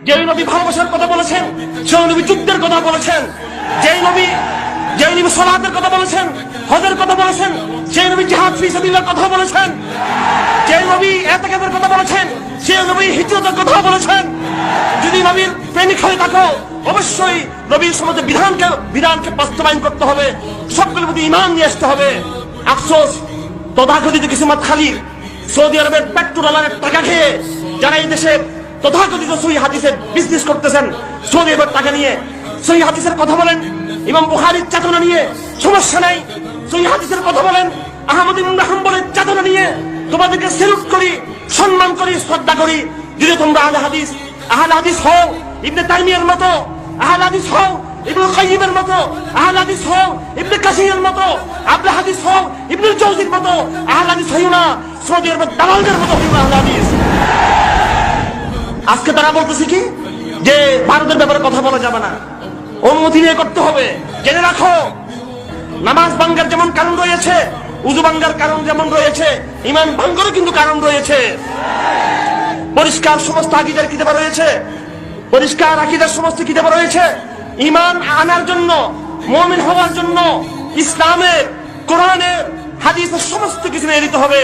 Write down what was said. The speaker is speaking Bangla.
যেই নবী ভালোবাসার কথা বলেছেন, সেই নবী যুদ্ধের কথা বলেছেন। যেই নবী সালাতের কথা বলেছেন, হজের কথা বলেছেন, সেই নবী জিহাদ ফি সাবিলিল্লাহর কথা বলেছেন। যেই নবী ইতিকাফের কথা বলেছেন, সেই নবী হিজরতের কথা বলেছেন। যদি নবীর প্রেমিক হয়ে থাকো, অবশ্যই নবীর সমাজে বিধানকে বাস্তবায়ন করতে হবে, সকলের প্রতি ঈমান নিয়ে আসতে হবে। আফসোস, তথাকথিত কিছু মাতখালী সৌদি আরবের পেট্রোডলারের টাকা খেয়ে যারা এই দেশে তথাকথিত সহিহ হাদিসের বিজনেস করতেছেন, সৌদি আরবের টাকা নিয়ে সহিহ হাদিসের কথা বলেন, ইমাম বুখারীর চেতনা নিয়ে সমস্যা নাই, সহিহ হাদিসের কথা বলেন, আহমদ ইবনে হাম্বলের চেতনা নিয়ে তোমাদেরকে সেলুট করি, সম্মান করি, শ্রদ্ধা করি। যদি তোমরা আহলে হাদিস হও, ইবনে তাইমিয়ার মতো আহলে হাদিস হও, ইবনে কাইয়িমের মতো আহলে হাদিস হও, ইবনে কাসিরের মতো আহলে হাদিস হও, ইবনে জাওজির মতো আহলে হাদিস হইও না, সৌদি আরবের দালালদের মতো হইও না আহলে হাদিস। আজকে তারা বলতেছে কি যে ভারতের ব্যাপারে কথা বলা যাবে না, অনুমতি নিয়ে করতে হবে। জেনে রাখো, নামাজ ভাঙ্গার যেমন কারণ রয়েছে, উযু ভাঙ্গার কারণ যেমন রয়েছে, ঈমান ভঙ্গেরও কিন্তু কারণ রয়েছে। পরিষ্কার সমস্ত আকীদার কিতাব রয়েছে, পরিষ্কার আকীদার সমস্ত কিতাব রয়েছে। ঈমান আনার জন্য, মুমিন হওয়ার জন্য ইসলামের, কোরআনের, হাদিসের সমস্ত কিছু মেনে নিতে হবে।